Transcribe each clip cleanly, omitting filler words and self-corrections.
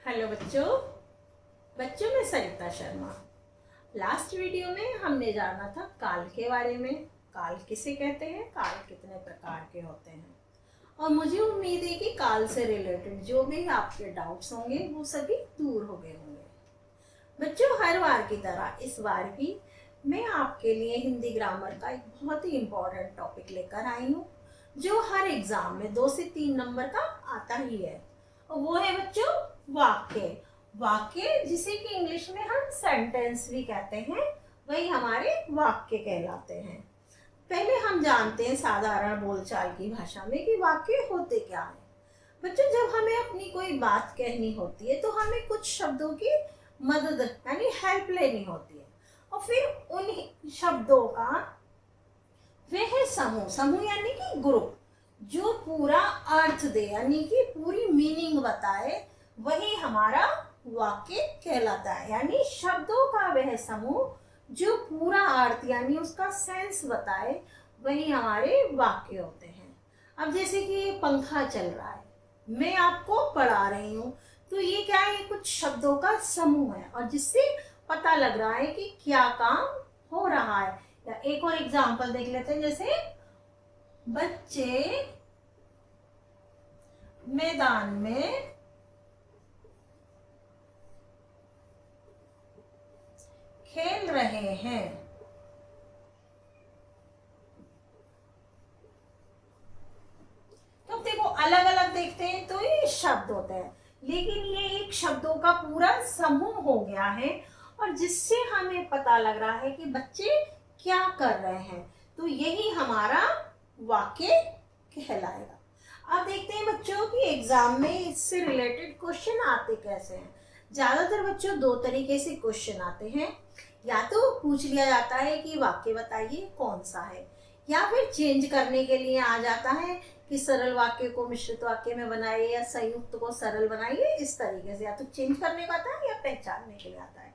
Hello बच्चों। मैं सरिता Sharma. Last video में हमने जाना था काल के बारे में। काल किसे कहते हैं, काल कितने प्रकार के होते हैं, और मुझे उम्मीद है कि काल से रिलेटेड जो भी आपके डाउट्स होंगे वो सभी दूर हो गए होंगे। बच्चों, हर बार की तरह इस बार भी मैं आपके लिए हिंदी ग्रामर का एक बहुत ही इम्पोर्टेंट टॉपिक लेकर आई हूँ, जो हर एग्जाम में 2 से 3 नंबर का आता ही है। और वो है बच्चों वाक्य। वाक्य जिसे कि इंग्लिश में हम सेंटेंस भी कहते हैं, वही हमारे वाक्य कहलाते हैं। पहले हम जानते हैं साधारण बोलचाल की भाषा में कि वाक्य होते क्या है। बच्चों, जब हमें अपनी कोई बात कहनी होती है तो हमें कुछ शब्दों की मदद यानी हेल्प लेनी होती है, और फिर उन शब्दों का वह समूह समूह यानी कि ग्रुप जो पूरा अर्थ दे यानी कि पूरी मीनिंग बताए, वही हमारा वाक्य कहलाता है। यानी शब्दों का वह समूह जो पूरा अर्थ यानी उसका सेंस बताए, वही हमारे वाक्य होते हैं। अब जैसे कि ये पंखा चल रहा है, मैं आपको पढ़ा रही हूँ, तो ये क्या है, ये कुछ शब्दों का समूह है और जिससे पता लग रहा है कि क्या काम हो रहा है। या एक और एग्जांपल देख लेते हैं, जैसे बच्चे मैदान में खेल रहे हैं। तो देखो, अलग अलग देखते हैं तो ये शब्द होते हैं, लेकिन ये एक शब्दों का पूरा समूह हो गया है और जिससे हमें पता लग रहा है कि बच्चे क्या कर रहे हैं, तो यही हमारा वाक्य कहलाएगा। अब देखते हैं बच्चों की एग्जाम में इससे रिलेटेड क्वेश्चन आते कैसे हैं। ज्यादातर बच्चों 2 तरीके से क्वेश्चन आते हैं। या तो पूछ लिया जाता है कि वाक्य बताइए कौन सा है, या फिर चेंज करने के लिए आ जाता है कि सरल वाक्य को मिश्रित वाक्य में बनाइए या संयुक्त को सरल बनाइए। इस तरीके से या तो चेंज करने को आता है या पहचानने के लिए आता है।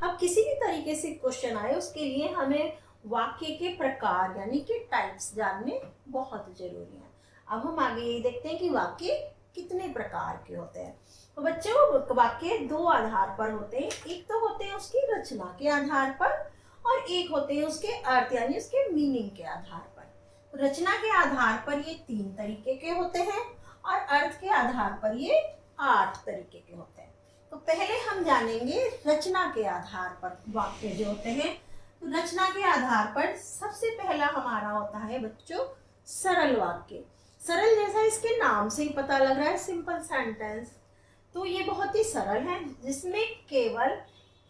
अब किसी भी तरीके से क्वेश्चन आए, उसके लिए हमें वाक्य के प्रकार यानी कि टाइप्स जानने बहुत जरूरी है। अब हम आगे ये देखते हैं कि वाक्य कितने प्रकार के होते हैं। तो बच्चों, वाक्य 2 आधार पर होते हैं। एक तो होते हैं उसकी रचना के आधार पर, और एक होते हैं उसके अर्थ यानी उसके मीनिंग के आधार पर। रचना के आधार पर ये 3 तरीके के होते हैं और अर्थ के आधार पर ये 8 तरीके के होते हैं। तो पहले हम जानेंगे रचना के आधार पर वाक्य जो होते हैं। तो रचना के आधार पर सबसे पहला हमारा होता है बच्चों सरल वाक्य। सरल जैसा इसके नाम से ही पता लग रहा है, सिंपल सेंटेंस। तो ये बहुत ही सरल है, जिसमें केवल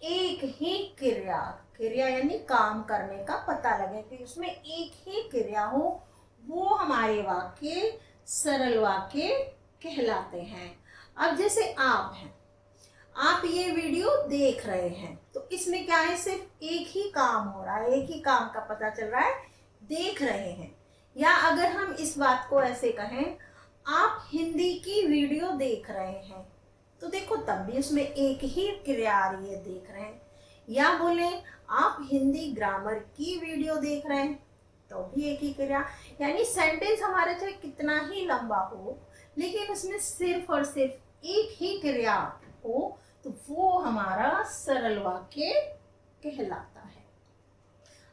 एक ही क्रिया यानी काम करने का पता लगे कि उसमें एक ही क्रिया हो, वो हमारे वाक्य सरल वाक्य कहलाते हैं। अब जैसे आप हैं, आप ये वीडियो देख रहे हैं, तो इसमें क्या है, सिर्फ एक ही काम हो रहा है, एक ही काम का पता चल रहा है, देख रहे हैं। या अगर हम इस बात को ऐसे कहें, आप हिंदी की वीडियो देख रहे हैं, तो देखो तब भी उसमें एक ही क्रिया आ रही है, देख रहे हैं। या बोले आप हिंदी ग्रामर की वीडियो देख रहे हैं, तो भी एक ही क्रिया। यानी सेंटेंस हमारा चाहे कितना ही लंबा हो, लेकिन उसमें सिर्फ और सिर्फ एक ही क्रिया हो, तो वो हमारा सरल वाक्य कहलाता है।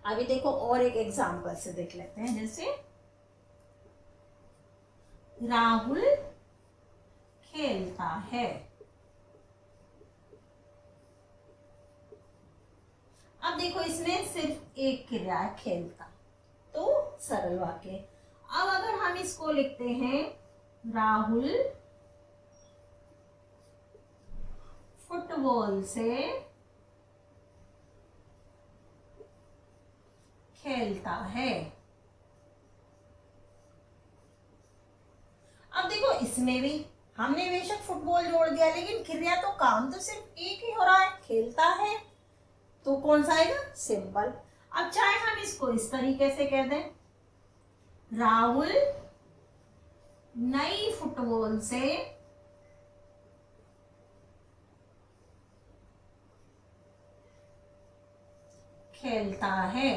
अभी देखो और एक एग्जांपल से देख लेते हैं, जैसे राहुल खेलता है। अब देखो इसमें सिर्फ एक क्रिया है, खेलता, तो सरल वाक्य। अब अगर हम इसको लिखते हैं राहुल फुटबॉल से खेलता है। अब देखो इसमें भी हमने बेशक फुटबॉल जोड़ दिया, लेकिन क्रिया तो काम तो सिर्फ एक ही हो रहा है, खेलता है, तो कौन सा आएगा, सिंपल। अब चाहे हम इसको इस तरीके से कह दें, राहुल नई फुटबॉल से खेलता है।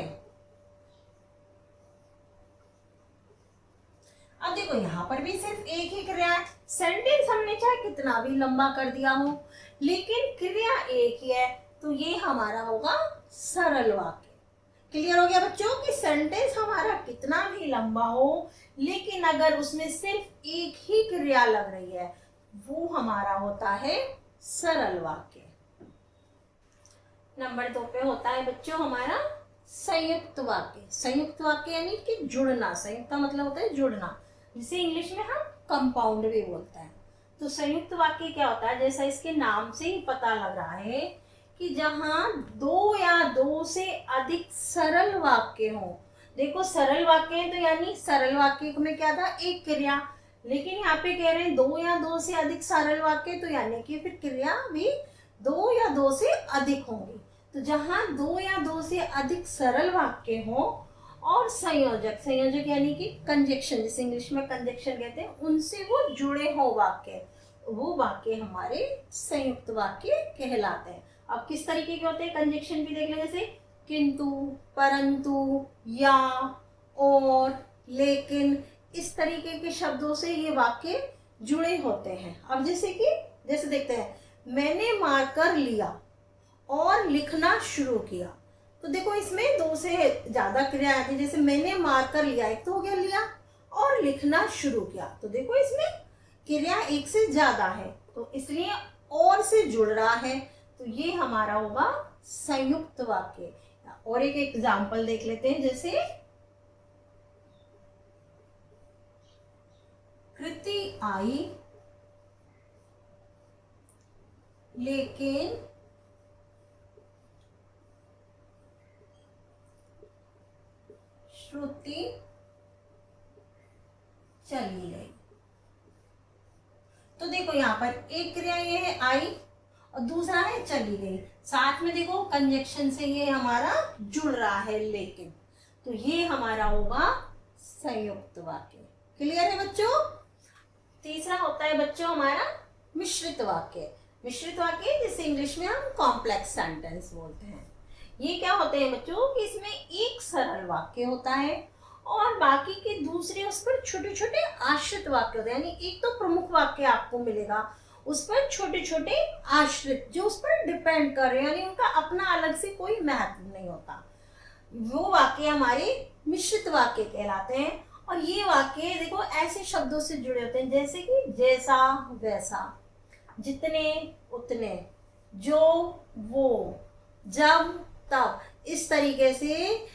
अब देखो यहाँ पर भी सिर्फ एक ही क्रिया है, सेंटेंस हमने चाहे कितना भी लंबा कर दिया हो, लेकिन क्रिया एक ही है, तो ये हमारा होगा सरल वाक्य। क्लियर हो गया बच्चों कि सेंटेंस हमारा कितना भी लंबा हो, लेकिन अगर उसमें सिर्फ एक ही क्रिया लग रही है, वो हमारा होता है सरल वाक्य। नंबर 2 पे होता है बच्चों हमारा संयुक्त वाक्य। संयुक्त वाक्य यानी कि जुड़ना। संयुक्त का मतलब होता है जुड़ना, जिसे इंग्लिश में हम कंपाउंड भी बोलते हैं। तो संयुक्त वाक्य क्या होता है, जैसा इसके नाम से ही पता लग रहा है कि जहां दो या दो से अधिक सरल वाक्य हो। देखो सरल वाक्य है तो यानी सरल वाक्य में क्या था, एक क्रिया, लेकिन यहाँ पे कह रहे हैं दो या दो से अधिक सरल वाक्य, तो यानी कि फिर क्रिया भी दो या दो से अधिक होंगी। तो जहां दो या दो से अधिक सरल वाक्य हो और संयोजक, संयोजक यानी कि कंजक्शन, जिसे इंग्लिश में कंजक्शन कहते हैं, उनसे वो जुड़े हो वाक्य, वो वाक्य हमारे संयुक्त वाक्य कहलाते हैं। अब किस तरीके के होते हैं कंजक्शन भी देख लें, जैसे किंतु, परंतु, या, और, लेकिन, इस तरीके के शब्दों से ये वाक्य जुड़े होते हैं। अब जैसे देखते हैं, मैंने मार्कर लिया और लिखना शुरू किया, तो देखो इसमें दो से ज्यादा क्रिया आती है। जैसे मैंने मार्कर लिया, एक तो हो गया लिया, और लिखना शुरू किया, तो देखो इसमें क्रिया एक से ज्यादा है, तो इसलिए और से जुड़ रहा है, तो ये हमारा होगा संयुक्त वाक्य। और एक एग्जाम्पल देख लेते हैं, जैसे कृति आई लेकिन श्रुति चली गई। तो देखो यहाँ पर एक क्रिया ये है आई और दूसरा है चली गई, साथ में देखो कंजक्शन से ये हमारा जुड़ रहा है लेकिन, तो ये हमारा होगा संयुक्त वाक्य। क्लियर है बच्चों। तीसरा होता है बच्चों हमारा मिश्रित वाक्य। मिश्रित वाक्य जिसे इंग्लिश में हम कॉम्प्लेक्स सेंटेंस बोलते हैं। ये क्या होते हैं बच्चों कि इसमें एक सरल वाक्य होता है और बाकी के दूसरे उस पर छोटे छोटे आश्रित वाक्य होते हैं। यानी एक तो प्रमुख वाक्य आपको मिलेगा, उस पर छोटे छोटे आश्रित जो उस पर डिपेंड कर रहे हैं, यानी उनका अपना अलग से कोई महत्व नहीं होता, वो वाक्य हमारे मिश्रित वाक्य कहलाते हैं। और ये वाक्य देखो ऐसे शब्दों से जुड़े होते हैं जैसे कि जैसा वैसा, जितने उतने, जो वो, जब तब, इस तरीके से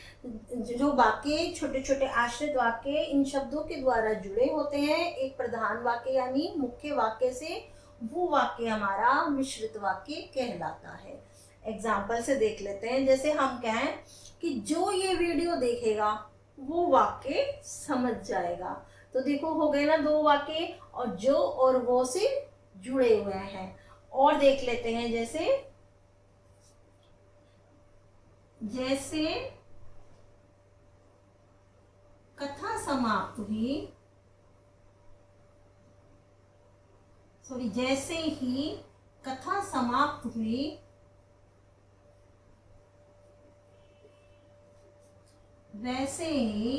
जो वाक्य छोटे छोटे आश्रित वाक्य इन शब्दों के द्वारा जुड़े होते हैं एक प्रधान वाक्य यानी मुख्य वाक्य से, वो वाक्य हमारा मिश्रित वाक्य कहलाता है। एग्जाम्पल से देख लेते हैं, जैसे हम कहें कि जो ये वीडियो देखेगा वो वाक्य समझ जाएगा, तो देखो हो गए ना दो वाक्य और जो और वो से जुड़े हुए हैं। और देख लेते हैं, जैसे कथा समाप्त हुई, जैसे ही कथा समाप्त हुई वैसे ही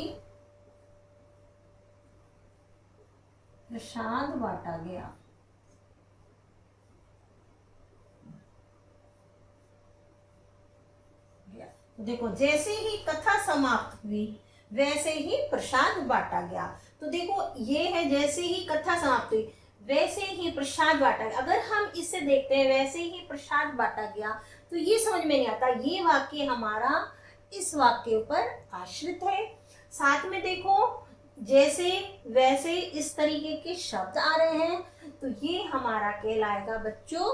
प्रसाद बांटा गया। देखो जैसे ही कथा समाप्त हुई वैसे ही प्रसाद बांटा गया, तो देखो ये है जैसे ही कथा समाप्त हुई वैसे ही प्रसाद बांटा गया। अगर हम इसे देखते हैं वैसे ही प्रसाद बांटा गया, तो ये समझ में नहीं आता ये वाक्य हमारा इस वाक्य पर आश्रित है। साथ में देखो जैसे वैसे इस तरीके के शब्द आ रहे हैं, तो ये हमारा कहलाएगा बच्चों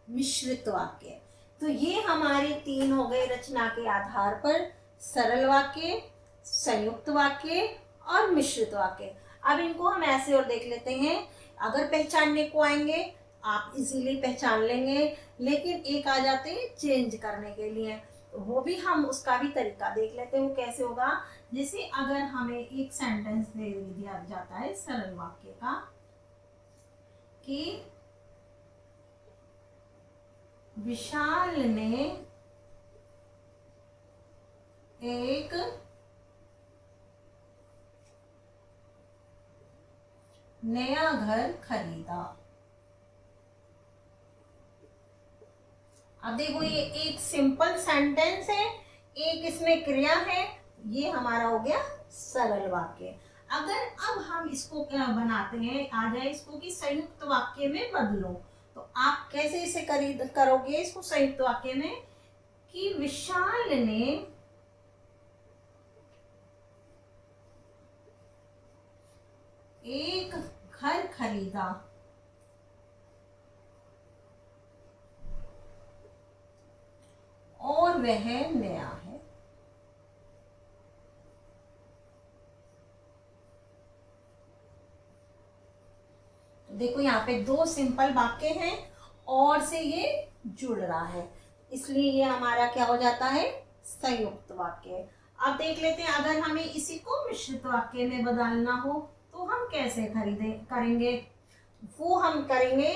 मिश्रित वाक्य। तो ये हमारे तीन हो गए रचना के आधार पर, सरल वाक्य, संयुक्त वाक्य और मिश्रित वाक्य। अब इनको हम ऐसे और देख लेते हैं, अगर पहचानने को आएंगे आप इजीली पहचान लेंगे, लेकिन एक आ जाते हैं चेंज करने के लिए, वो भी हम उसका भी तरीका देख लेते हैं वो कैसे होगा। जैसे अगर हमें एक सेंटेंस दे दिया जाता है सरल वाक्य का कि विशाल ने एक नया घर खरीदा। अब देखो ये एक सिंपल सेंटेंस है, एक इसमें क्रिया है, ये हमारा हो गया सरल वाक्य। अगर अब हम इसको क्या बनाते हैं, आ जाए इसको कि संयुक्त वाक्य में बदलो, तो आप कैसे इसे करोगे इसको संयुक्त वाक्य में, कि विशाल ने एक घर खरीदा। और वह नया है। देखो यहाँ पे दो सिंपल वाक्य हैं और से ये जुड़ रहा है, इसलिए ये हमारा क्या हो जाता है, संयुक्त वाक्य। अब देख लेते हैं अगर हमें इसी को मिश्रित वाक्य में बदलना हो तो हम कैसे करेंगे। वो हम करेंगे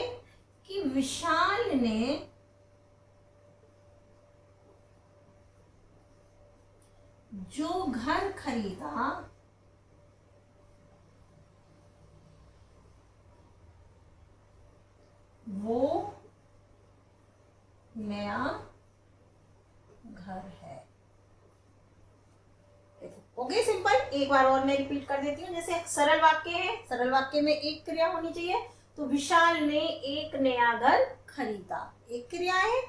कि विशाल ने जो घर खरीदा वो नया घर है। देखो हो गई सिंपल। एक बार और मैं रिपीट कर देती हूँ। जैसे सरल वाक्य है, सरल वाक्य में एक क्रिया होनी चाहिए, तो विशाल ने एक नया घर खरीदा, एक क्रिया है।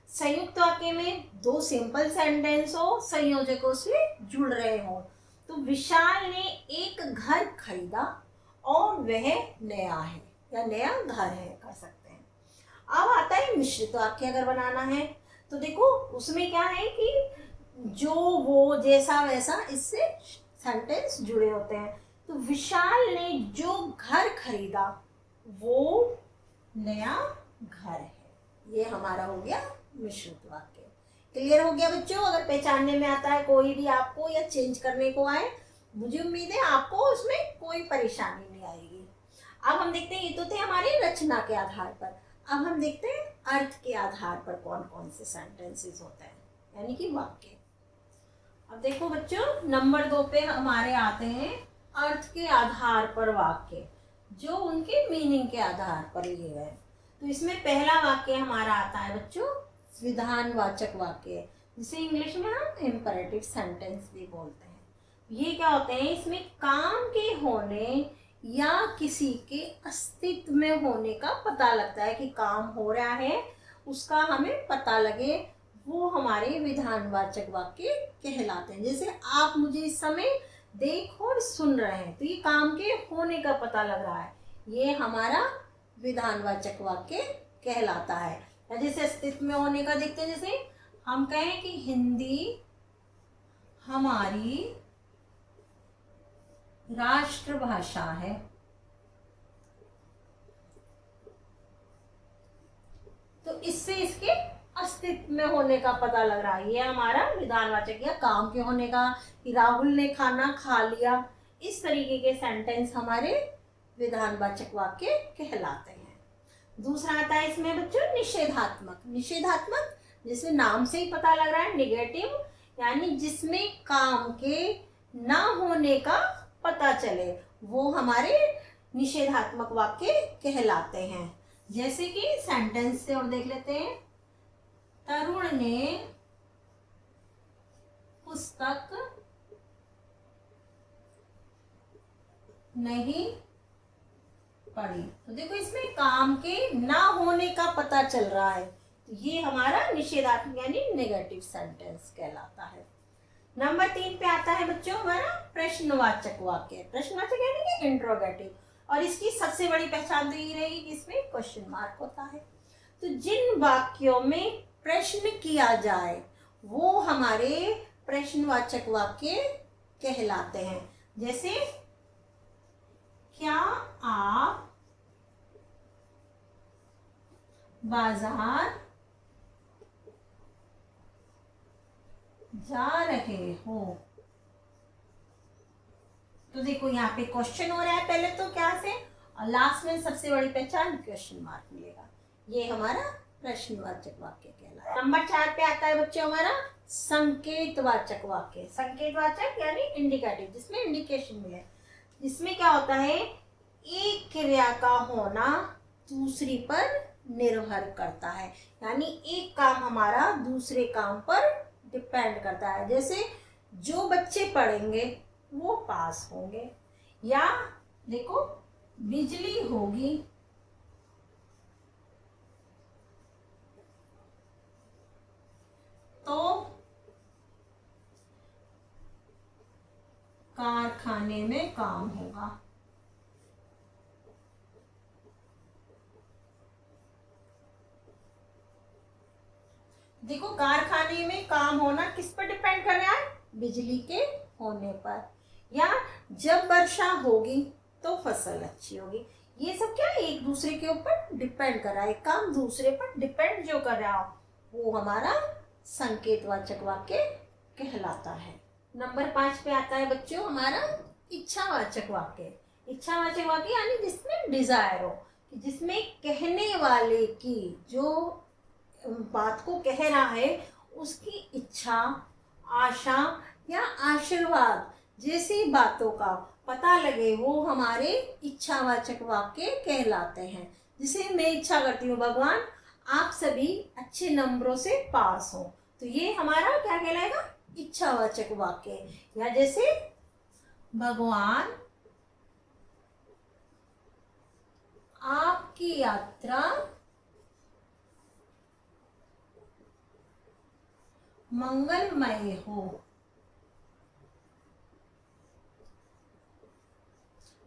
संयुक्त वाक्य में दो सिंपल सेंटेंस हो, संयोजकों से जुड़ रहे हो, तो विशाल ने एक घर खरीदा और वह नया है या नया घर है कर सकते हैं। अब आता है मिश्रित वाक्य अगर बनाना है, तो देखो उसमें क्या है कि जो वो जैसा वैसा इससे सेंटेंस जुड़े होते हैं। तो विशाल ने जो घर खरीदा वो नया घर है, ये हमारा हो गया मिश्रित वाक्य। क्लियर हो गया बच्चों। अगर पहचानने में आता है कोई भी आपको या चेंज करने को आए, मुझे उम्मीद है आपको उसमें कोई परेशानी नहीं आएगी। अब हम देखते हैं, ये तो थे हमारी रचना के आधार पर, अब हम देखते हैं अर्थ के आधार पर कौन कौन से सेंटेंसेस होते हैं, यानी कि वाक्य। अब देखो बच्चों नंबर 2 पे हमारे आते हैं अर्थ के आधार पर वाक्य, जो उनके मीनिंग के आधार पर लिए गए। तो इसमें पहला वाक्य हमारा आता है बच्चों विधानवाचक वाक्य, जिसे इंग्लिश में हम इंपरेटिव सेंटेंस भी बोलते हैं। ये क्या होते हैं, इसमें काम के होने या किसी के अस्तित्व में होने का पता लगता है कि काम हो रहा है, उसका हमें पता लगे, वो हमारे विधानवाचक वाक्य कहलाते हैं। जैसे आप मुझे इस समय देख और सुन रहे हैं, तो ये काम के होने का पता लग रहा है, ये हमारा विधानवाचक वाक्य कहलाता है। जैसे अस्तित्व में होने का देखते हैं, जैसे हम कहें कि हिंदी हमारी राष्ट्रभाषा है, तो इससे इसके अस्तित्व में होने का पता लग रहा है, ये हमारा विधानवाचक या काम के होने का, कि राहुल ने खाना खा लिया, इस तरीके के सेंटेंस हमारे विधानवाचक वाक्य कहलाते हैं। दूसरा आता है इसमें बच्चों निषेधात्मक। निषेधात्मक जैसे नाम से ही पता लग रहा है, नेगेटिव, यानी जिसमें काम के ना होने का पता चले, वो हमारे निषेधात्मक वाक्य कहलाते हैं। जैसे कि सेंटेंस से और देख लेते हैं, तरुण ने पुस्तक नहीं पढ़ी। तो देखो इसमें काम के ना होने का पता चल रहा है, तो ये हमारा निषेधात्मक यानी नेगेटिव सेंटेंस कहलाता है। नंबर 3 पे आता है बच्चों हमारा प्रश्नवाचक वाक्य। प्रश्नवाचक यानी कि इंट्रोगेटिव, और इसकी सबसे बड़ी पहचान तो ये रहेगी कि इसमें क्वेश्चन मार्क होता है। तो जिन वाक्यों में प्रश्न किया जाए वो हमारे प्रश्नवाचक वाक्य कहलाते हैं। जैसे क्या आप बाजार जा रहे हो। तो देखो यहाँ पे क्वेश्चन हो रहा है पहले तो क्या से, और लास्ट में सबसे बड़ी पहचान क्वेश्चन मार्क मिलेगा, ये हमारा प्रश्नवाचक वाक्य कहलाता है। नंबर 4 पे आता है बच्चों हमारा संकेतवाचक वाक्य। संकेतवाचक यानी इंडिकेटिव, जिसमें इंडिकेशन मिले। इसमें क्या होता है एक क्रिया का होना दूसरी पर निर्भर करता है, यानी एक काम हमारा दूसरे काम पर डिपेंड करता है। जैसे जो बच्चे पढ़ेंगे वो पास होंगे, या देखो बिजली होगी तो कारखाने में काम होगा। देखो कारखाने में काम होना किस पर डिपेंड कर रहा है, बिजली के होने पर। या जब वर्षा होगी तो फसल अच्छी होगी। ये सब क्या है, एक दूसरे के ऊपर डिपेंड कर रहा है। काम दूसरे पर डिपेंड जो कर रहा हो वो हमारा संकेतवाचक वाक्य कहलाता है। नंबर 5 पे आता है बच्चों हमारा इच्छावाचक वाक्य। इच्छावाचक वाक्य यानी जिसमें डिजायर हो, जिसमें कहने वाले की जो बात को कह रहा है उसकी इच्छा, आशा या आशीर्वाद जैसी बातों का पता लगे, वो हमारे इच्छावाचक वाक्य कहलाते हैं। जिसे मैं इच्छा करती हूँ भगवान आप सभी अच्छे नंबरों से पास हो, तो ये हमारा क्या कहलाएगा, इच्छावाचक वाक्य। या जैसे भगवान आपकी यात्रा मंगलमय हो।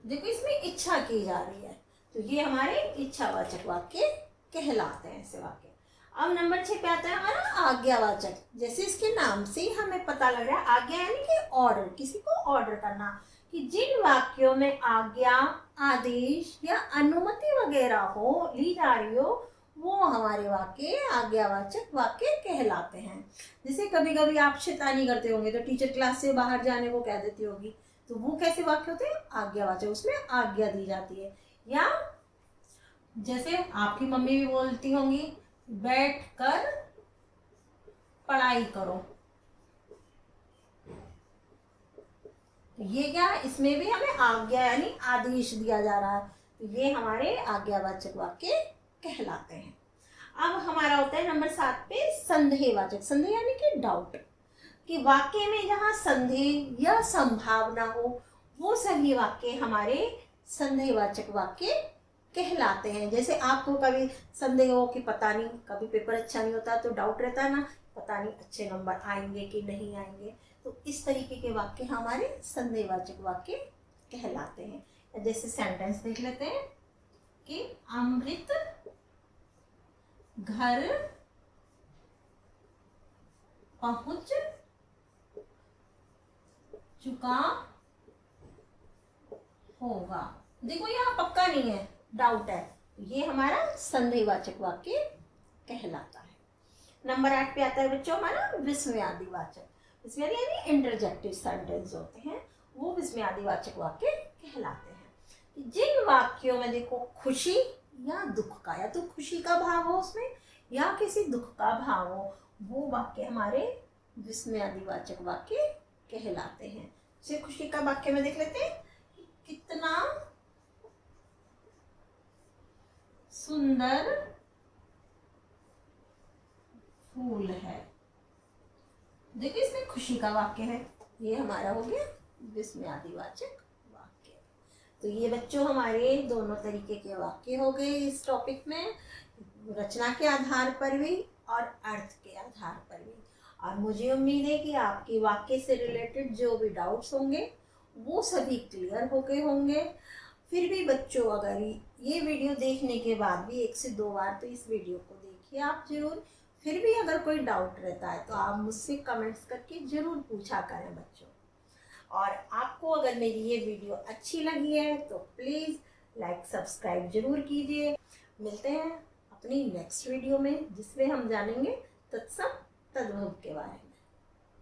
देखो इसमें इच्छा की जा रही है, तो ये हमारे इच्छावाचक वाक्य कहलाते हैं ऐसे वाक्य। अब नंबर 6 पे आता है हमारा आज्ञावाचक। जैसे इसके नाम से ही हमें पता लग रहा है, आज्ञा यानी कि ऑर्डर, किसी को ऑर्डर करना। कि जिन वाक्यों में आज्ञा, आदेश या अनुमति वगैरह हो, ली जा रही हो, वो हमारे वाक्य आज्ञावाचक वाक्य कहलाते हैं। जैसे कभी कभी आप शैतानी करते होंगे तो टीचर क्लास से बाहर जाने को कह देती होगी, तो वो कैसे वाक्य होते हैं, आज्ञावाचक, उसमें आज्ञा दी जाती है। या जैसे आपकी मम्मी भी बोलती होंगी बैठ कर पढ़ाई करो, ये क्या, इसमें भी हमें आज्ञा यानी आदेश दिया जा रहा है, तो ये हमारे आज्ञावाचक वाक्य कहलाते हैं। अब हमारा होता है नंबर 7 पे संदेहवाचक। संदेह यानी कि डाउट, कि वाक्य में जहाँ संदेह या संभावना हो वो सभी वाक्य हमारे संदेहवाचक वाक्य कहलाते हैं। जैसे आपको कभी संदेह हो कि पता नहीं, कभी पेपर अच्छा नहीं होता तो डाउट रहता है ना, पता नहीं अच्छे नंबर आएंगे कि नहीं आएंगे, तो इस तरीके के वाक्य हमारे संदेहवाचक वाक्य कहलाते हैं। जैसे सेंटेंस देख लेते हैं कि अमृत घर पहुंच चुका होगा। देखो यहाँ पक्का नहीं है, डाउट है, ये हमारा संदेहवाचक वाक्य कहलाता है। नंबर 8 पे आता है बच्चों हमारा विस्मयादिवाचक। विस्मयादि यानी इंटरजेक्टिव सेंटेंस होते हैं, वो विस्मयादिवाचक वाक्य कहलाते हैं। जिन वाक्यों में देखो खुशी या दुख का, या तो खुशी का भाव हो उसमें या किसी दुख का भाव हो, वो वाक्य हमारे विस्मयादिवाचक वाक्य कहलाते हैं। जैसे खुशी का वाक्य में देख लेते हैं, कितना सुंदर फूल है। देखिए इसमें खुशी का वाक्य है, ये हमारा हो गया विस्मयादिवाचक वाक्य। तो ये बच्चों हमारे दोनों तरीके के वाक्य हो गए इस टॉपिक में, रचना के आधार पर भी और अर्थ के आधार पर भी। और मुझे उम्मीद है कि आपके वाक्य से रिलेटेड जो भी डाउट्स होंगे वो सभी क्लियर हो गए होंगे। फिर भी बच्चों अगर ये वीडियो देखने के बाद भी 1 से 2 बार तो इस वीडियो को देखिए आप जरूर। फिर भी अगर कोई डाउट रहता है तो आप मुझसे कमेंट्स करके ज़रूर पूछा करें बच्चों। और आपको अगर मेरी ये वीडियो अच्छी लगी है तो प्लीज़ लाइक सब्सक्राइब जरूर कीजिए। मिलते हैं अपनी नेक्स्ट वीडियो में, जिसमें हम जानेंगे तत्सम तद्भव के बारे में।